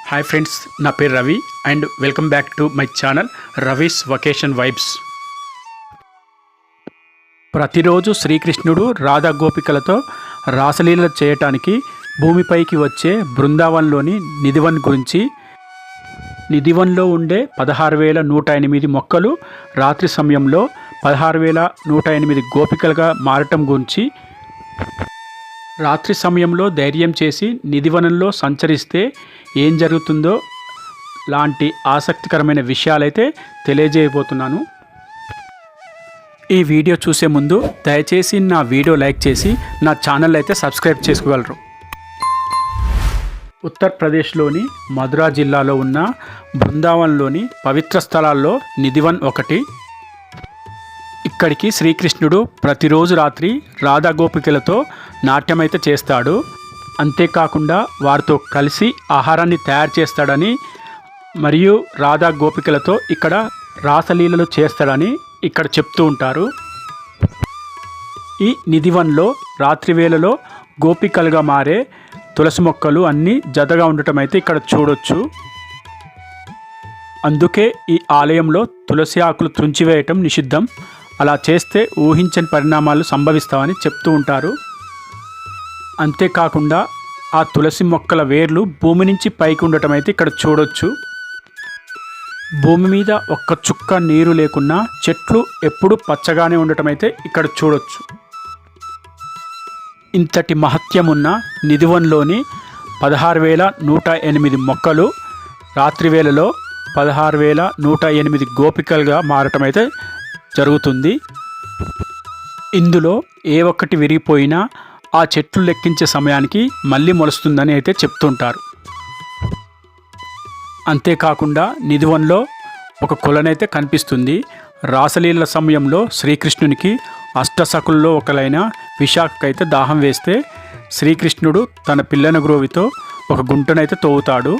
Hi friends, నా పేరు Ravi and welcome back to my channel Ravi's vacation vibes. ప్రతిరోజు శ్రీకృష్ణుడు రాధా గోపికలతో రాసలీలలు చేయటానికి భూమిపైకి వచ్చే బృందావన్లోని నిధివన్ గురించి, నిధివన్లో ఉండే 16,108 మొక్కలు రాత్రి సమయంలో 16,108 గోపికలుగా మారటం గురించి, రాత్రి సమయంలో ధైర్యం చేసి నిధివనంలో సంచరిస్తే ఏం జరుగుతుందో లాంటి ఆసక్తికరమైన విషయాలైతే తెలియజేయబోతున్నాను. ఈ వీడియో చూసే ముందు దయచేసి నా వీడియో లైక్ చేసి నా ఛానల్ అయితే సబ్స్క్రైబ్ చేసుకోగలరు. ఉత్తరప్రదేశ్లోని మథురా జిల్లాలో ఉన్న బృందావన్లోని పవిత్ర స్థలాల్లో నిధివన్ ఒకటి. ఇక్కడికి శ్రీకృష్ణుడు ప్రతిరోజు రాత్రి రాధా గోపికలతో నాట్యమైతే చేస్తాడు. అంతేకాకుండా వారితో కలిసి ఆహారాన్ని తయారు చేస్తాడని మరియు రాధా గోపికలతో ఇక్కడ రాసలీలలు చేస్తాడని ఇక్కడ చెప్తూ ఉంటారు. ఈ నిధివన్లో రాత్రి వేళలో గోపికలుగా మారే తులసి మొక్కలు అన్నీ జతగా ఉండటం అయితే ఇక్కడ చూడొచ్చు. అందుకే ఈ ఆలయంలో తులసి ఆకులు తుంచివేయటం నిషిద్ధం. అలా చేస్తే ఊహించని పరిణామాలు సంభవిస్తామని చెప్తూ ఉంటారు. అంతేకాకుండా ఆ తులసి మొక్కల వేర్లు భూమి నుంచి పైకి ఉండటం అయితే ఇక్కడ చూడొచ్చు. భూమి మీద ఒక్క చుక్క నీరు లేకున్నా చెట్లు ఎప్పుడూ పచ్చగానే ఉండటం అయితే ఇక్కడ చూడొచ్చు. ఇంతటి మహత్యం ఉన్న నిధివన్లోని 16,108 మొక్కలు రాత్రి వేళలో 16,108 గోపికలుగా మారటం అయితే జరుగుతుంది. ఇందులో ఏ ఒక్కటి విరిగిపోయినా ఆ చెట్లు లెక్కించే సమయానికి మళ్ళీ మొలుస్తుందని అయితే చెప్తుంటారు. అంతేకాకుండా నిధివన్లో ఒక కొలనైతే కనిపిస్తుంది. రాసలీల సమయంలో శ్రీకృష్ణునికి అష్టసకుల్లో ఒకలైన విశాఖకైతే దాహం వేస్తే శ్రీకృష్ణుడు తన పిల్లన గ్రోవితో ఒక గుంటనైతే తవ్వుతాడు.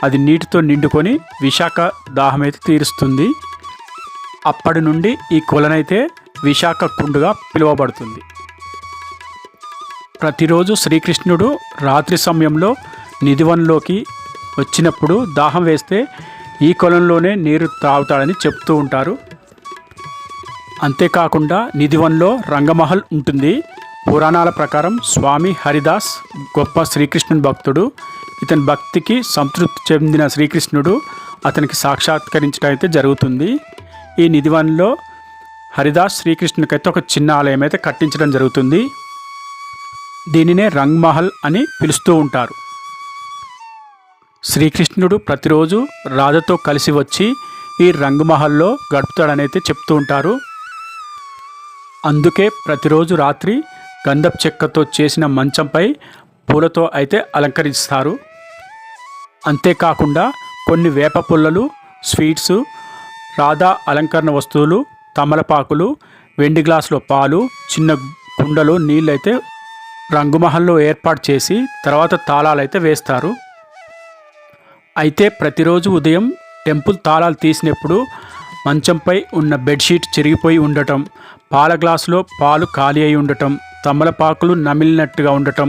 అది నీటితో నిండుకొని విశాఖ దాహమైతే తీరుస్తుంది. అప్పటి నుండి ఈ కొలనైతే విశాఖ కుండుగా పిలువబడుతుంది. ప్రతిరోజు శ్రీకృష్ణుడు రాత్రి సమయంలో నిధివన్లోకి వచ్చినప్పుడు దాహం వేస్తే ఈ కొలంలోనే నీరు తాగుతాడని చెప్తూ ఉంటారు. అంతేకాకుండా నిధివన్లో రంగమహల్ ఉంటుంది. పురాణాల ప్రకారం స్వామి హరిదాస్ గొప్ప శ్రీకృష్ణుని భక్తుడు. ఇతని భక్తికి సంతృప్తి చెందిన శ్రీకృష్ణుడు అతనికి సాక్షాత్కరించడం అయితే జరుగుతుంది. ఈ నిధివన్లో హరిదాస్ శ్రీకృష్ణునికైతే ఒక చిన్న ఆలయం అయితే కట్టించడం జరుగుతుంది. దీనినే రంగమహల్ అని పిలుస్తూ ఉంటారు. శ్రీకృష్ణుడు ప్రతిరోజు రాధతో కలిసి వచ్చి ఈ రంగమహల్లో గడుపుతాడని అయితే చెప్తూ ఉంటారు. అందుకే ప్రతిరోజు రాత్రి గంధపు చెక్కతో చేసిన మంచంపై పూలతో అయితే అలంకరిస్తారు. అంతేకాకుండా కొన్ని వేప పుల్లలు, స్వీట్స్, రాధా అలంకరణ వస్తువులు, తమలపాకులు, వెండి గ్లాసులో పాలు, చిన్న కుండలో నీళ్ళు అయితే రంగమహల్లో ఏర్పాటు చేసి తర్వాత తాళాలు అయితే వేస్తారు. అయితే ప్రతిరోజు ఉదయం టెంపుల్ తాళాలు తీసినప్పుడు మంచంపై ఉన్న బెడ్షీట్ చిరిగిపోయి ఉండటం, పాల గ్లాసులో పాలు ఖాళీ అయి ఉండటం, తమలపాకులు నమిలినట్టుగా ఉండటం,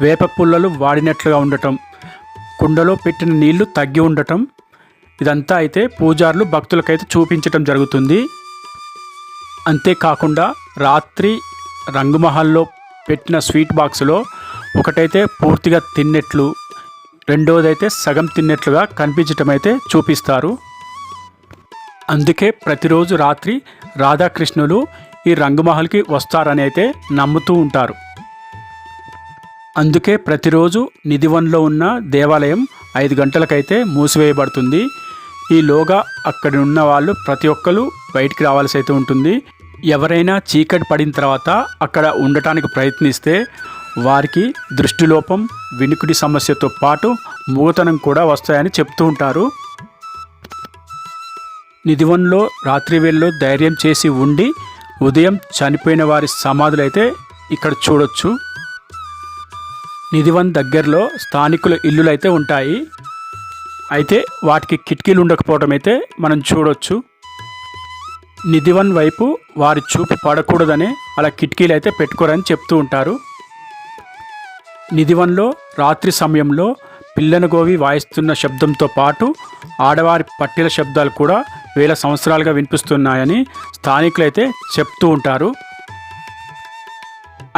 వేప పుల్లలు వాడినట్లుగా ఉండటం, కుండలో పెట్టిన నీళ్లు తగ్గి ఉండటం, ఇదంతా అయితే పూజారులు భక్తులకైతే చూపించటం జరుగుతుంది. అంతేకాకుండా రాత్రి రంగమహల్లో పెట్టిన స్వీట్ బాక్స్లో ఒకటైతే పూర్తిగా తిన్నట్లు, రెండోదైతే సగం తిన్నట్లుగా కనిపించటం అయితే చూపిస్తారు. అందుకే ప్రతిరోజు రాత్రి రాధాకృష్ణులు ఈ రంగమహల్కి వస్తారని అయితే నమ్ముతూ ఉంటారు. అందుకే ప్రతిరోజు నిధివన్లో ఉన్న దేవాలయం 5 గంటలకైతే మూసివేయబడుతుంది. ఈలోగా అక్కడ ఉన్న వాళ్ళు ప్రతి ఒక్కరు బయటికి రావాల్సి అయితే ఉంటుంది. ఎవరైనా చీకటి పడిన తర్వాత అక్కడ ఉండటానికి ప్రయత్నిస్తే వారికి దృష్టిలోపం, వినికిడి సమస్యతో పాటు మూగతనం కూడా వస్తాయని చెప్తూ ఉంటారు. నిధివన్లో రాత్రి వేళలో ధైర్యం చేసి ఉండి ఉదయం చనిపోయిన వారి సమాధులు అయితే ఇక్కడ చూడొచ్చు. నిధివన్ దగ్గరలో స్థానికుల ఇల్లులు అయితే ఉంటాయి. అయితే వాటికి కిటికీలు ఉండకపోవడం అయితే మనం చూడొచ్చు. నిధివన్ వైపు వారి చూపు పడకూడదనే అలా కిటికీలు అయితే పెట్టుకోరని చెప్తూ ఉంటారు. నిధివన్లో రాత్రి సమయంలో పిల్లను గోవి వాయిస్తున్న శబ్దంతో పాటు ఆడవారి పట్టీల శబ్దాలు కూడా వేల సంవత్సరాలుగా వినిపిస్తున్నాయని స్థానికులైతే చెప్తూ ఉంటారు.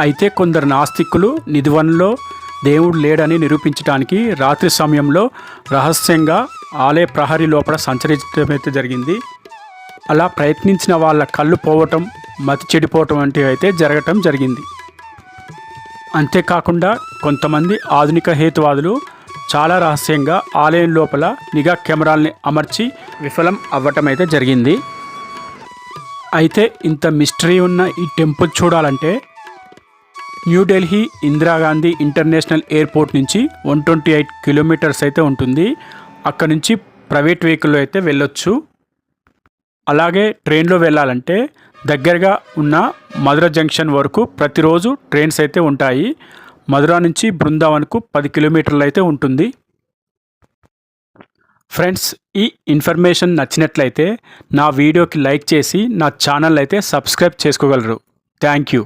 అయితే కొందరు నాస్తికులు నిధివనంలో దేవుడు లేడని నిరూపించడానికి రాత్రి సమయంలో రహస్యంగా ఆలయ ప్రహరీ లోపల సంచరించడం అయితే జరిగింది. అలా ప్రయత్నించిన వాళ్ళ కళ్ళు పోవటం, మతి చెడిపోవటం వంటివి అయితే జరగటం జరిగింది. అంతేకాకుండా కొంతమంది ఆధునిక హేతువాదులు చాలా రహస్యంగా ఆలయం లోపల నిఘా కెమెరాల్ని అమర్చి విఫలం అవ్వటం అయితే జరిగింది. అయితే ఇంత మిస్టరీ ఉన్న ఈ టెంపుల్ చూడాలంటే న్యూఢిల్లీ ఇందిరాగాంధీ ఇంటర్నేషనల్ ఎయిర్పోర్ట్ నుంచి 128 కిలోమీటర్స్ అయితే ఉంటుంది. అక్కడ నుంచి ప్రైవేట్ వెహికల్లో అయితే వెళ్ళొచ్చు. అలాగే ట్రైన్లో వెళ్ళాలంటే దగ్గరగా ఉన్న మధుర జంక్షన్ వరకు ప్రతిరోజు ట్రైన్స్ అయితే ఉంటాయి. మధుర నుంచి బృందావన్కు 10 కిలోమీటర్లు అయితే ఉంటుంది. ఫ్రెండ్స్, ఈ ఇన్ఫర్మేషన్ నచ్చినట్లయితే నా వీడియోకి లైక్ చేసి నా ఛానల్ అయితే సబ్స్క్రైబ్ చేసుకోగలరు. Thank you.